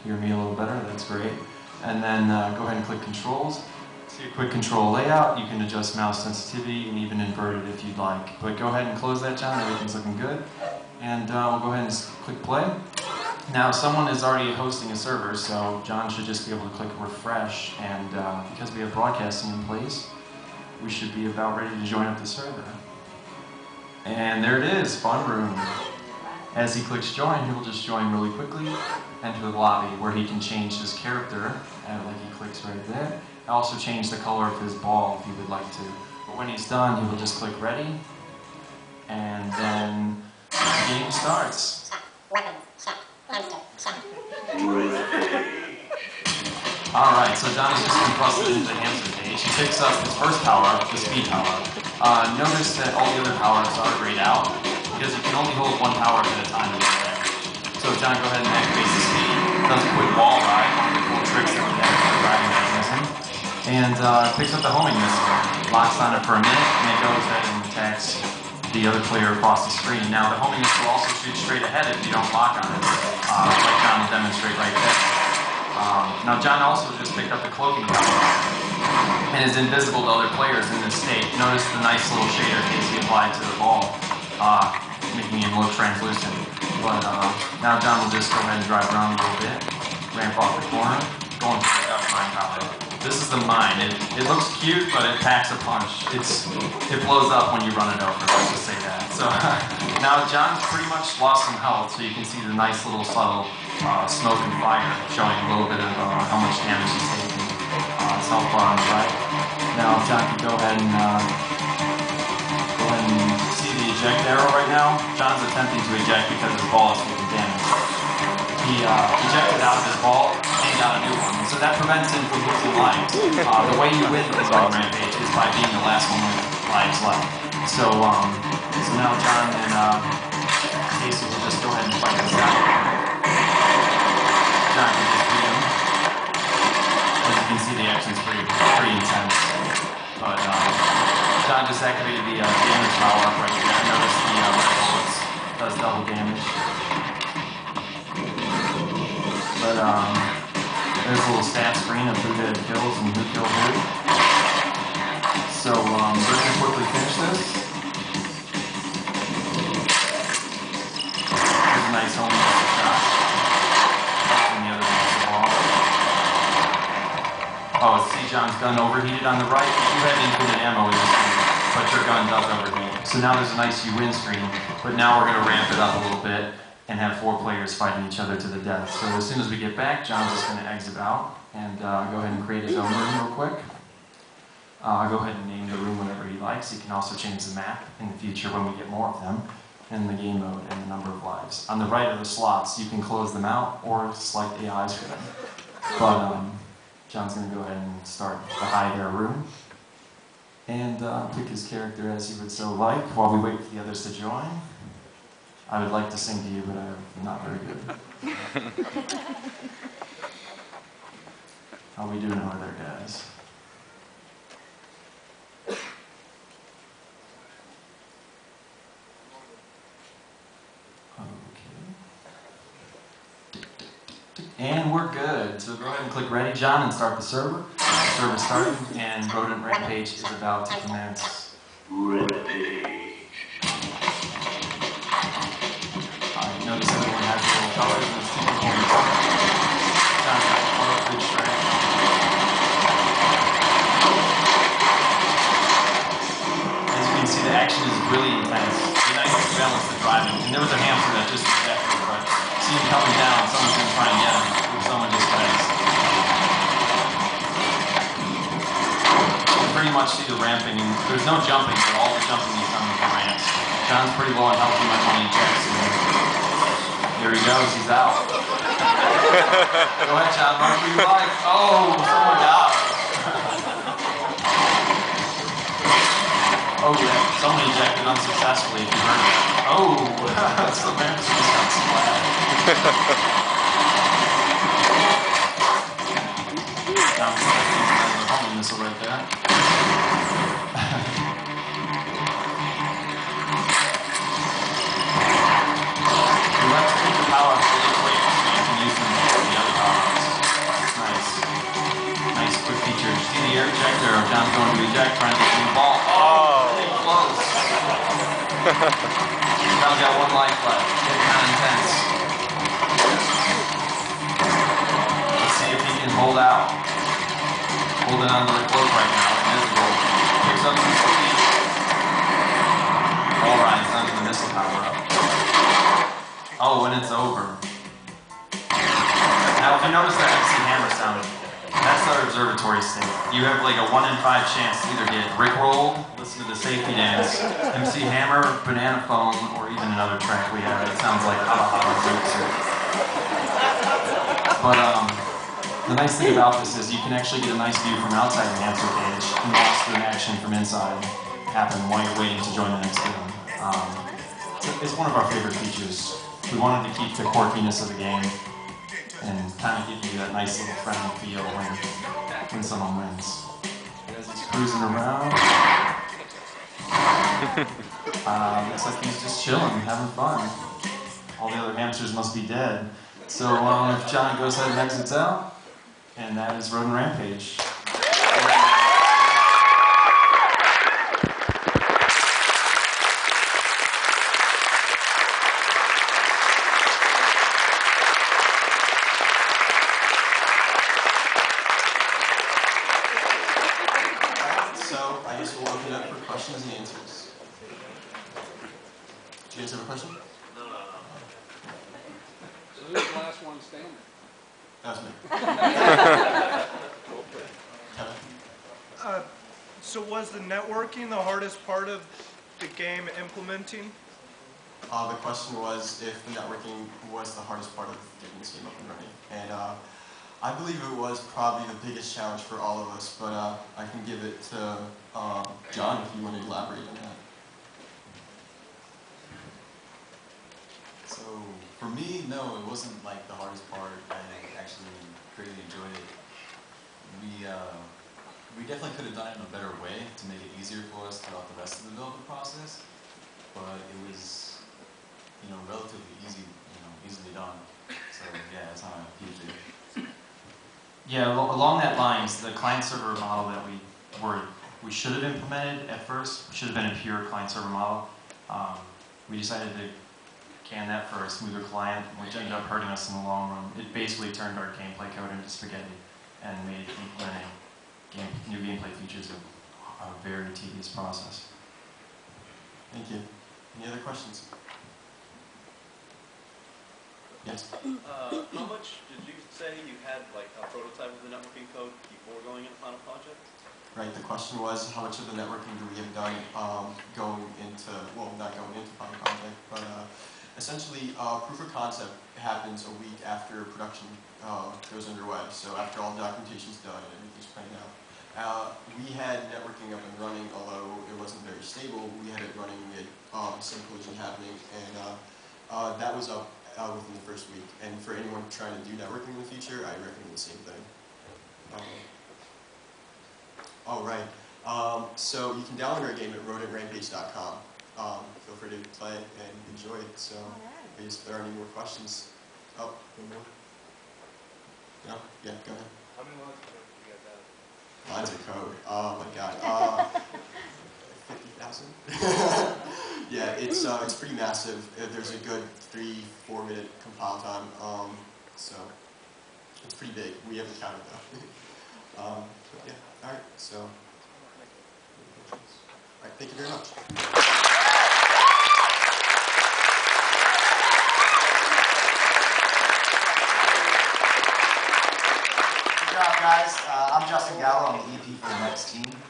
hear me a little better, that's great. And then go ahead and click Controls. See a quick control layout. You can adjust mouse sensitivity and even invert it if you'd like. But go ahead and close that, John. Everything's looking good. And we'll go ahead and click play. Now, someone is already hosting a server, so John should just be able to click refresh. And because we have broadcasting in place, we should be about ready to join up the server. And there it is, Fun Room. As he clicks join, he will just join really quickly, enter the lobby where he can change his character, like he clicks right there. Also change the color of his ball if he would like to. But when he's done, he will just click ready, and then the game starts. Alright, so John is just compressed into the hamster cage. He picks up his first power, the speed power. Notice that all the other powers are grayed out, because you can only hold one power at a time in the range. So John, go ahead and activate the speed. Does a quick wall ride, one of the cool tricks that we have for the driving mechanism. And picks up the homing missile, locks on it for a minute, and it goes ahead and attacks the other player across the screen. Now, the homing missile also shoots straight ahead if you don't lock on it, like John will demonstrate right there. Now, John also just picked up the cloaking power and is invisible to other players in this state. Notice the nice little shader Casey applied to the ball, making him look translucent. But now John will just go ahead and drive around a little bit, ramp off the corner, going for the duck mine power. This is the mine. It looks cute, but it packs a punch. It blows up when you run it over, let's just say that. So now John's pretty much lost some health, so you can see the nice little subtle smoke and fire showing a little bit of how much damage he's taking. His health bar on the right. Now John can go ahead and see the eject arrow right now. John's attempting to eject because his ball is taking damage. He ejected out of his ball and got a new one, so that prevents him from losing lives. The way you win the Roadent Rampage is by being the last one with lives left. So now John and Casey will just go ahead and fight this guy. John can just beat him. As you can see, the action's pretty intense. But John just activated the damage power up right there. Notice the red bullets does double damage. But there's a little stat screen of who did kills and who killed who. So we're going to quickly finish this. There's a nice home shot. And the other one's the ball. Oh, see John's gun overheated on the right. You have infinite ammo in this game, but your gun does overheat. So now there's a nice you win screen, but now we're going to ramp it up a little bit and have 4 players fighting each other to the death. So as soon as we get back, John's just going to exit out and go ahead and create his own room real quick. Go ahead and name the room whatever he likes. He can also change the map in the future when we get more of them, and the game mode and the number of lives. On the right are the slots. You can close them out or select the eyes for them. But John's going to go ahead and start the hide air room and pick his character as he would so like while we wait for the others to join. I would like to sing to you, but I'm not very good. How we doing over there, guys? Okay. And we're good. So go ahead and click ready, John, and start the server. The server started, and Roadent Rampage is about to commence. Rampage. Notice everyone has little colors and it's super cool. John's got a good strength. As you can see, the action is really intense. It's nice to balance the driving. And there was a hamster that just ejected, but see him coming down, someone's going to try and get him. If someone just dies. You can pretty much see the ramping. And there's no jumping, but all the jumping is coming from ramps. John's pretty low on health, you might want to eject soon. Here he goes, he's out. Go ahead, John, run for your life. Oh, someone died. Oh, yeah, someone ejected unsuccessfully, if you heard it. Oh, that's the man just got splat. Now, there's a homing missile right there. Power really quick, so you can use them for the other power. John's going to eject, trying to get the ball. Oh, pretty close. John's got one life left. Getting kind of intense. Let's see if he can hold out. Holding on to the cloak right now. Invisible. Picks up some speed. All rides onto the missile power up. Oh, and it's over. Now, if you notice that MC Hammer sound, that's our observatory state. You have like a 1 in 5 chance to either get rickrolled, listen to the safety dance, MC Hammer, banana phone, or even another track we have that sounds like Haba Haba Zootsu. But the nice thing about this is you can actually get a nice view from outside the answer page and watch the action from inside happen while you're waiting to join the next game. It's one of our favorite features. We wanted to keep the quirkiness of the game and kind of give you that nice little friendly feel when someone wins. As he's cruising around, looks like he's just chilling, having fun. All the other hamsters must be dead. So if John goes ahead and exits out, and that is Roadent Rampage. So I guess we'll open it up for questions and answers. Do you guys have a question? No. So who's the last one standing? That was me. So was the networking the hardest part of the game implementing? The question was if the networking was the hardest part of getting this game up and running. And I believe it was probably the biggest challenge for all of us, but I can give it to John if you want to elaborate on that. So for me, no, it wasn't like the hardest part. I actually greatly enjoyed it. We definitely could have done it in a better way to make it easier for us throughout the rest of the development process, but it was, relatively easily done. So yeah, it's not a huge deal. Yeah, along that lines, the client-server model that we should have implemented at first should have been a pure client-server model. We decided to can that for a smoother client, which ended up hurting us in the long run. It basically turned our gameplay code into spaghetti and made implementing new gameplay features a very tedious process. Thank you. Any other questions? Yes? How much did you say you had like a prototype of the networking code before going into Final Project? Right, the question was how much of the networking do we have done not going into Final Project, but essentially proof of concept happens a week after production goes underway, so after all the documentation's done and everything's planned out. We had networking up and running, although it wasn't very stable. We had it running with some collision happening, and that was up within the first week. And for anyone trying to do networking in the future, I recommend the same thing. All right. So you can download our game at roadentrampage.com. Feel free to play it and enjoy it. So, I guess if there are any more questions. Oh, one more. No? Yeah, go ahead. How many lines of code do you guys have? Lines of code. Oh my God. 50,000. Yeah, it's pretty massive. There's a good 3-4 minute compile time. So it's pretty big. We haven't counted though. But yeah. All right. So. All right. Thank you very much. Good job, guys. I'm Justin Gallo. I'm the EP for the next team.